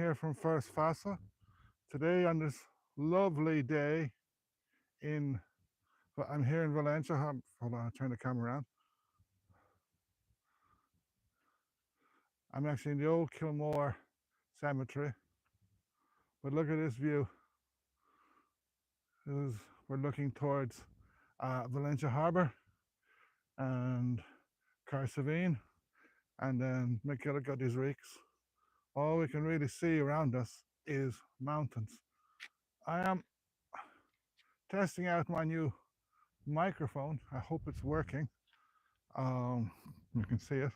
here from First Fassa. Today on this lovely day in, I'm here in Valentia. Hold on, I'll turn the camera around. I'm actually in the old Kilmore cemetery. But look at this view. We're looking towards Valentia Harbour and Carsavine and then McGillicuddy's Reeks. All we can really see around us is mountains. I am testing out my new microphone. I hope it's working. You can see it.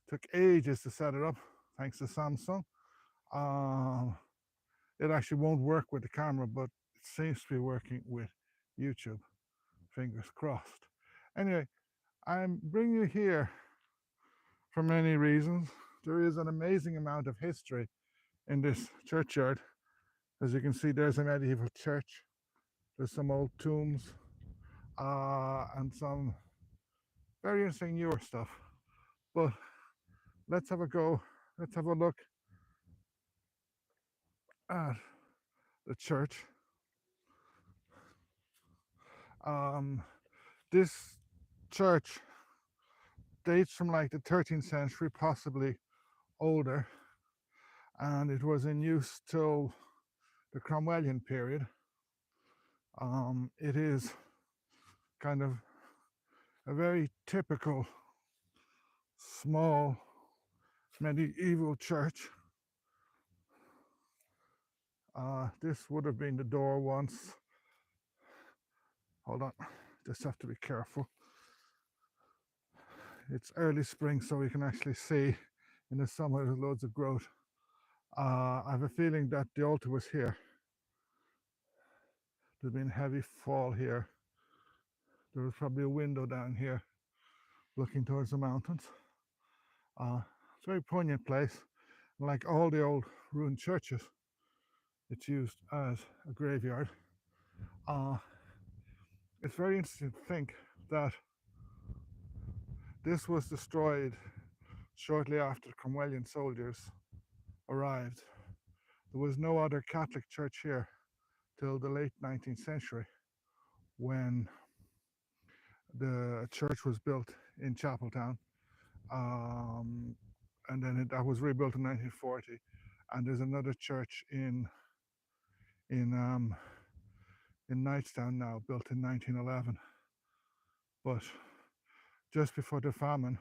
Took ages to set it up, thanks to Samsung. It actually won't work with the camera, but it seems to be working with YouTube. Fingers crossed. Anyway, I'm bringing you here for many reasons. There is an amazing amount of history in this churchyard. As you can see, there's a medieval church. There's some old tombs and some very interesting newer stuff. But let's have a go. Let's have a look at the church. This church dates from like the 13th century, possibly older, and it was in use till the Cromwellian period. It is kind of a very typical small medieval church. This would have been the door once. Hold on, just have to be careful. It's early spring, so we can actually see. In the summer there's loads of growth. I have a feeling that the altar was here. There's been heavy fall here. There was probably a window down here looking towards the mountains. It's a very poignant place. Like all the old ruined churches, it's used as a graveyard. It's very interesting to think that this was destroyed shortly after the Cromwellian soldiers arrived. There was no other Catholic church here till the late 19th century, when the church was built in Chapeltown, and then that was rebuilt in 1940. And there's another church in Knightstown now, built in 1911. But just before the famine,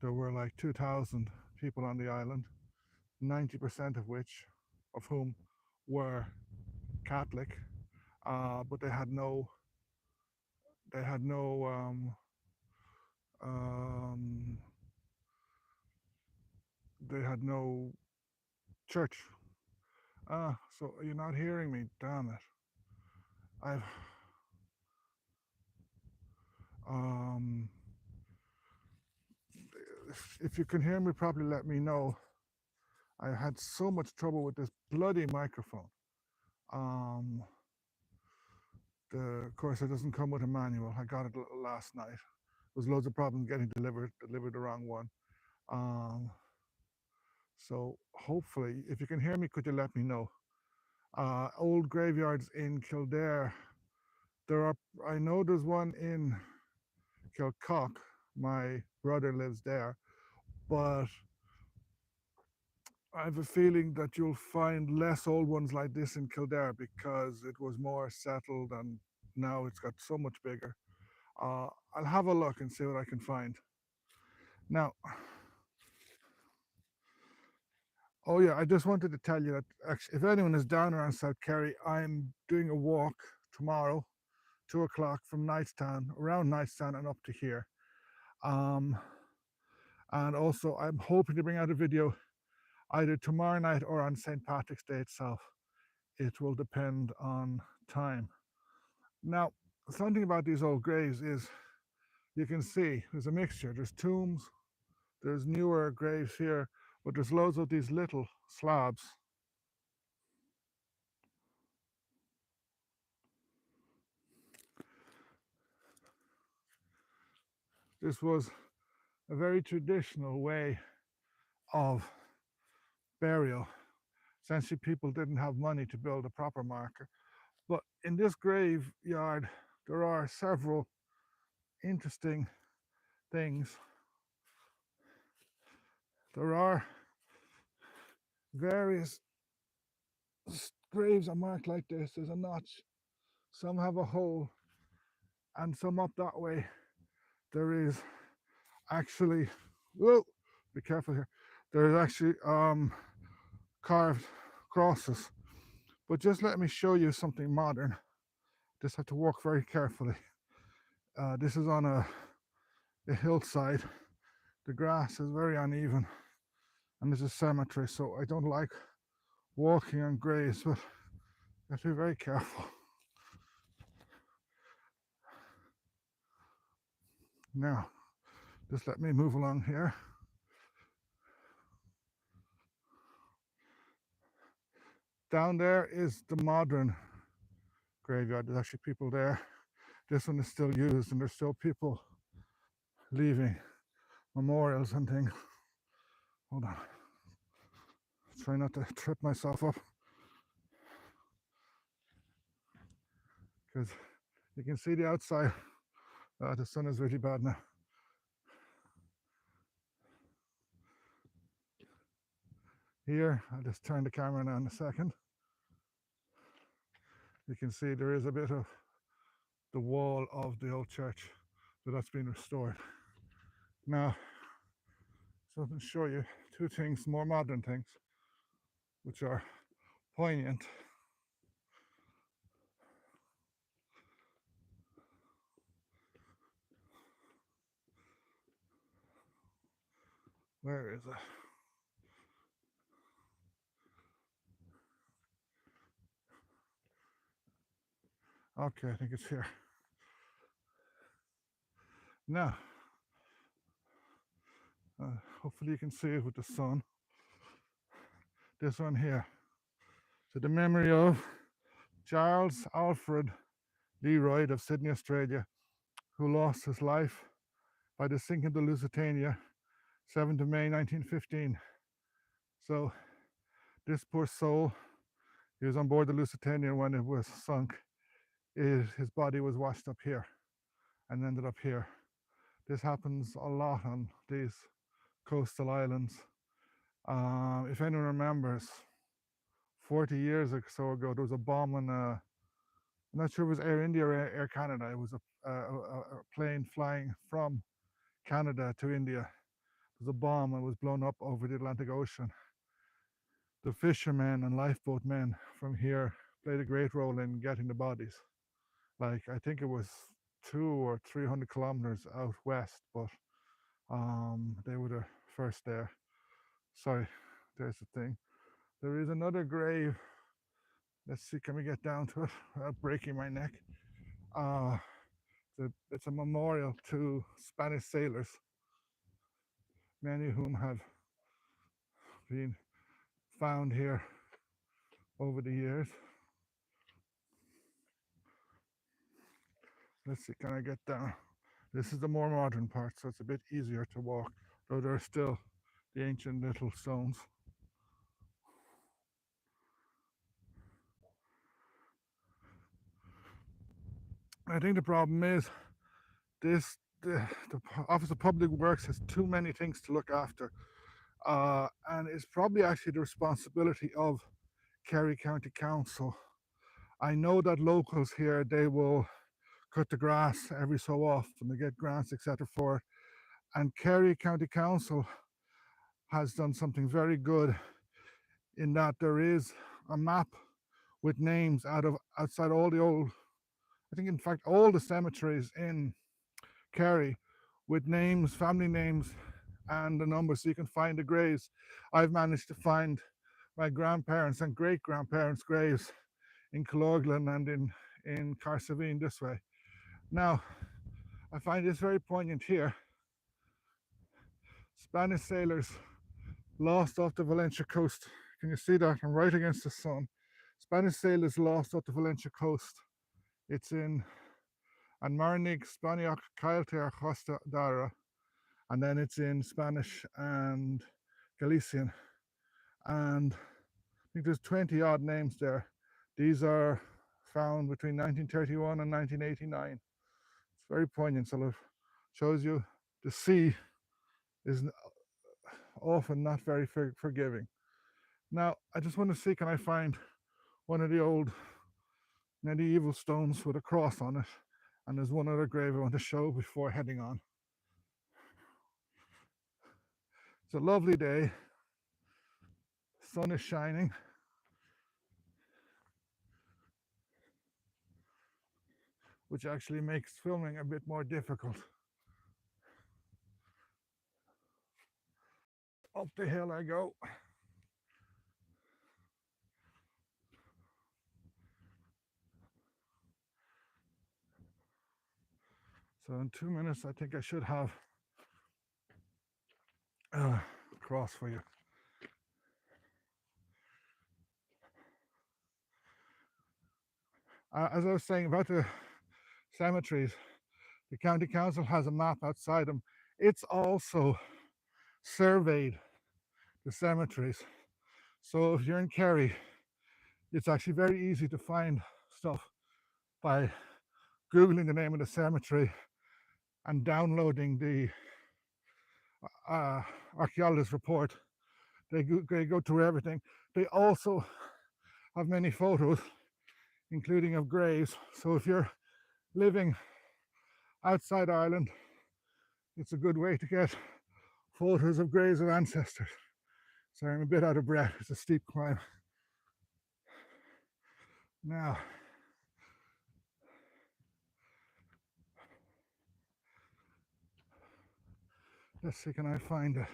there were like 2,000 people on the island, 90% of whom were Catholic, but they had no church. So you're not hearing me, damn it. If you can hear me, probably let me know. I had so much trouble with this bloody microphone. Of course, it doesn't come with a manual. I got it last night. There was loads of problems getting delivered the wrong one. So hopefully, if you can hear me, could you let me know? Old graveyards in Kildare. I know there's one in Kilcock. My brother lives there, but I have a feeling that you'll find less old ones like this in Kildare because it was more settled and now it's got so much bigger. I'll have a look and see what I can find. Now, oh yeah, I just wanted to tell you that actually, if anyone is down around South Kerry, I'm doing a walk tomorrow, 2 o'clock from Knightstown, around Knightstown and up to here. And also I'm hoping to bring out a video either tomorrow night or on St. Patrick's Day itself. It will depend on time. Now, something about these old graves is you can see there's a mixture. There's tombs, there's newer graves here, but there's loads of these little slabs. This was a very traditional way of burial. Essentially, people didn't have money to build a proper marker. But in this graveyard, there are several interesting things. There are various graves are marked like this. There's a notch. Some have a hole, and some up that way. There is actually, whoa, be careful here. There is actually carved crosses. But just let me show you something modern. Just have to walk very carefully. This is on a hillside. The grass is very uneven, and there's a cemetery, so I don't like walking on graves, but you have to be very careful. Now, just let me move along here. Down there is the modern graveyard. There's actually people there. This one is still used, and there's still people leaving memorials and things. Hold on. Try not to trip myself up, because you can see the outside. The sun is really bad now. Here, I'll just turn the camera on in a second. You can see there is a bit of the wall of the old church, so that's been restored. Now, so I can show you two things, more modern things, which are poignant. Where is it? Okay, I think it's here. Now, hopefully you can see it with the sun. This one here. To the memory of Charles Alfred Leroy of Sydney, Australia, who lost his life by the sinking of the Lusitania, 7th of May 1915. So this poor soul, he was on board the Lusitania when it was sunk. His body was washed up here and ended up here. This happens a lot on these coastal islands. If anyone remembers, 40 years or so ago, there was a bomb on I'm not sure if it was Air India or Air Canada. It was a plane flying from Canada to India. There was a bomb and it was blown up over the Atlantic Ocean. The fishermen and lifeboat men from here played a great role in getting the bodies. Like, I think it was 200 or 300 kilometers out west, but they were the first there. Sorry, there's the thing. There is another grave. Let's see, can we get down to it without breaking my neck? It's a memorial to Spanish sailors, many of whom have been found here over the years. Let's see, can I get down? This is the more modern part, so it's a bit easier to walk, though there are still the ancient little stones. I think the problem is the Office of Public Works has too many things to look after, and it's probably actually the responsibility of Kerry County Council. I know that locals here, they will cut the grass every so often, they get grants, etc. for it. And Kerry County Council has done something very good in that there is a map with names outside all the old, I think in fact all the cemeteries in Kerry, with names, family names, and the numbers, so you can find the graves. I've managed to find my grandparents and great grandparents' graves in Kilmore and in Carsavine this way. Now, I find this very poignant here. Spanish sailors lost off the Valentia coast. Can you see that? I'm right against the sun. Spanish sailors lost off the Valentia coast. It's in Anmarnig, Spaniak, Cailtea, Costa Dara, and then it's in Spanish and Galician. And think there's 20 odd names there. These are found between 1931 and 1989. It's very poignant. So it shows you the sea is often not very forgiving. Now, I just want to see, can I find one of the old medieval stones with a cross on it? And there's one other grave I want to show before heading on. It's a lovely day. Sun is shining. Which actually makes filming a bit more difficult. Up the hill I go. So in 2 minutes, I think I should have a cross for you. As I was saying about the cemeteries, the county council has a map outside them. It's also surveyed the cemeteries. So if you're in Kerry, it's actually very easy to find stuff by Googling the name of the cemetery and downloading the archaeologist report. They go through everything. They also have many photos, including of graves. So if you're living outside Ireland, it's a good way to get photos of graves of ancestors. Sorry, I'm a bit out of breath. It's a steep climb. Now, let's see, can I find it?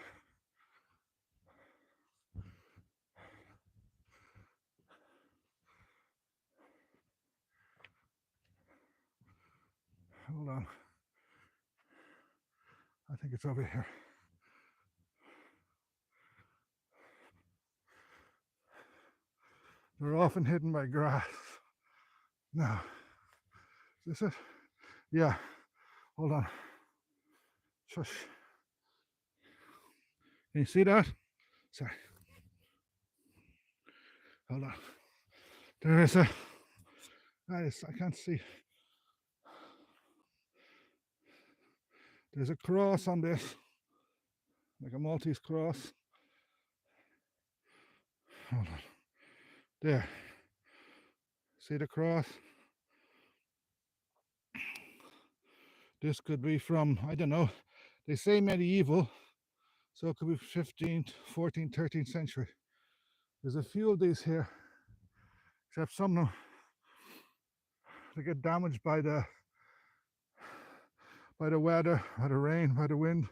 Hold on. I think it's over here. They're often hidden by grass. Now, is this it? Yeah. Hold on. Shush. Can you see that? Sorry. Hold on. There is a. I can't see. There's a cross on this, like a Maltese cross. Hold on. There. See the cross? This could be from, I don't know, they say medieval, so it could be 15th, 14th, 13th century. There's a few of these here, except some of them, they get damaged by the weather, by the rain, by the wind.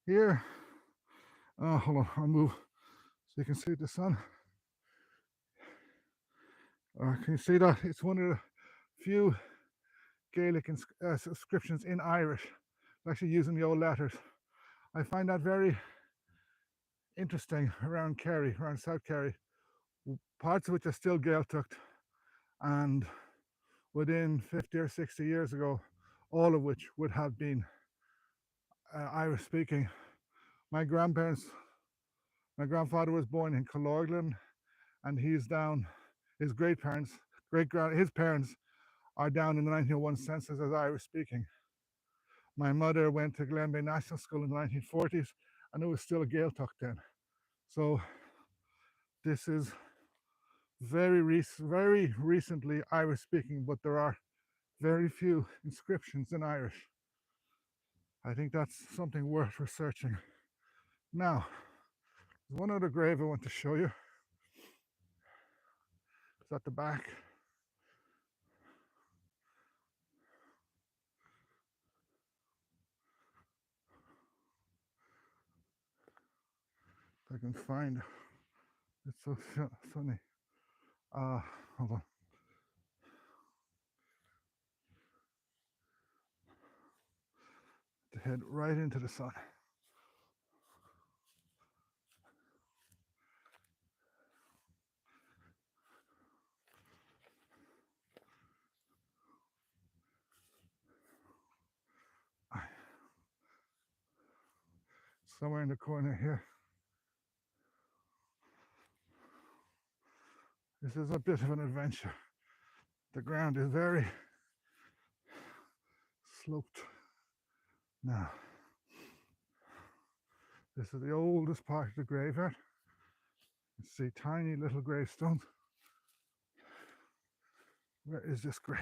Here, hold on, I'll move so you can see the sun. Can you see that? It's one of the few Gaelic inscriptions in Irish, actually using the old letters. I find that very interesting around Kerry, around South Kerry. Parts of which are still Gaeltacht, and within 50 or 60 years ago, all of which would have been Irish speaking. My grandfather was born in Killorglin, and he's down, his parents are down in the 1901 census as Irish speaking. My mother went to Glenbeigh National School in the 1940s, and it was still a Gaeltacht then. So this is very recently Irish speaking, but there are very few inscriptions in Irish. I think that's something worth researching. Now, there's one other grave I want to show you. It's at the back. If I can find it. It's so sunny. Hold on. To head right into the sun. Somewhere in the corner here. This is a bit of an adventure. The ground is very sloped. Now, this is the oldest part of the graveyard. You see tiny little gravestones. Where is this grave?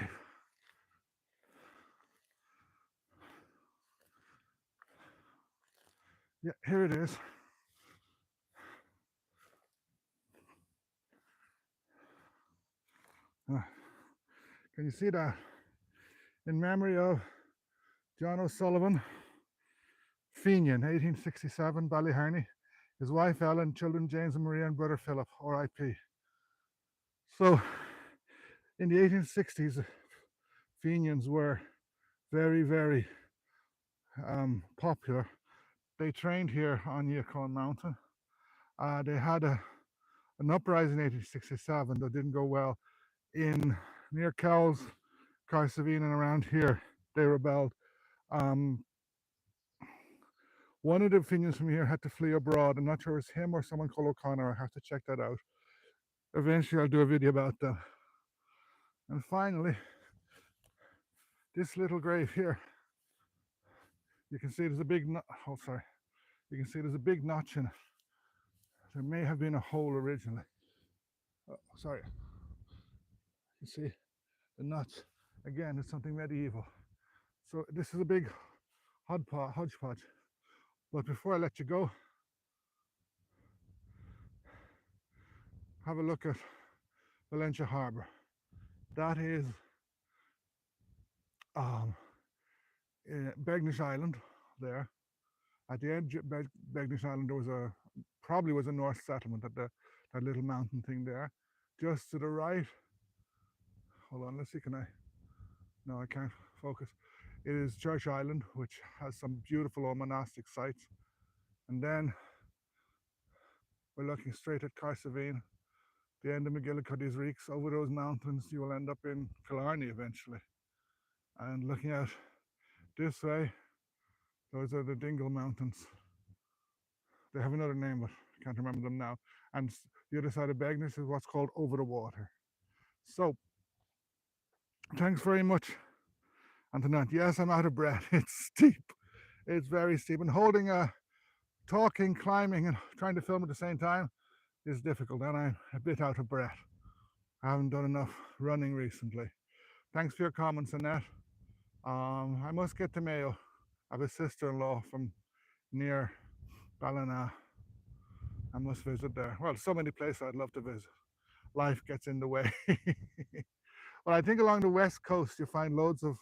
Yeah, here it is. Can you see that? In memory of John O'Sullivan, Fenian, 1867, Ballyherney. His wife Ellen, children James and Maria, and brother Philip, R.I.P. So, in the 1860s, Fenians were very, very popular. They trained here on Yukon Mountain. They had an uprising in 1867 that didn't go well. In near Cowes, Carsavine, and around here, they rebelled. One of the Fenians from here had to flee abroad. I'm not sure it was him or someone called O'Connor. I have to check that out. Eventually, I'll do a video about them. And finally, this little grave here. You can see there's a big You can see there's a big notch in it. There may have been a hole originally. Oh, sorry. You see the notch. Again, it's something medieval. So this is a big hodgepodge. But before I let you go, have a look at Valentia Harbour. That is Begnish Island there. At the edge of Begnish Island, there was probably was a Norse settlement at that little mountain thing there. Just to the right, hold on, let's see, no, I can't focus. It is Church Island, which has some beautiful old monastic sites. And then we're looking straight at Carsavine, the end of McGillicuddy's Reeks. Over those mountains, you will end up in Killarney eventually. And looking out this way, those are the Dingle Mountains. They have another name, but I can't remember them now. And the other side of Begnish is what's called Over the Water. So, thanks very much, Antoinette. Yes, I'm out of breath. It's steep. It's very steep. And talking, climbing, and trying to film at the same time is difficult. And I'm a bit out of breath. I haven't done enough running recently. Thanks for your comments, Annette. I must get to Mayo. I have a sister-in-law from near Ballina. I must visit there. Well, so many places I'd love to visit. Life gets in the way. Well, I think along the west coast you find loads of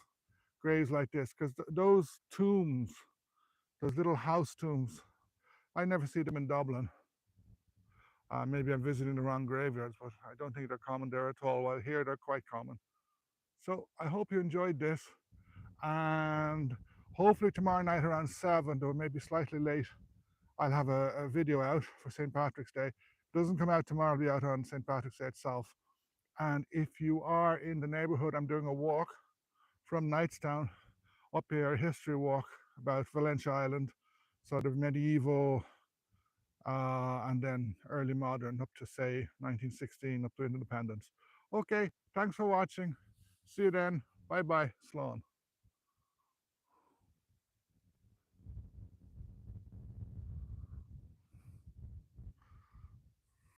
graves like this, because those tombs, those little house tombs, I never see them in Dublin. Maybe I'm visiting the wrong graveyards, but I don't think they're common there at all. While here they're quite common. So I hope you enjoyed this, and hopefully tomorrow night around 7, or maybe slightly late, I'll have a video out for St. Patrick's Day. It doesn't come out tomorrow, it'll be out on St. Patrick's Day itself. And if you are in the neighborhood, I'm doing a walk from Knightstown up here, a history walk about Valentia Island, sort of medieval and then early modern up to say 1916 up to independence. Okay, thanks for watching. See you then. Bye bye, Slán.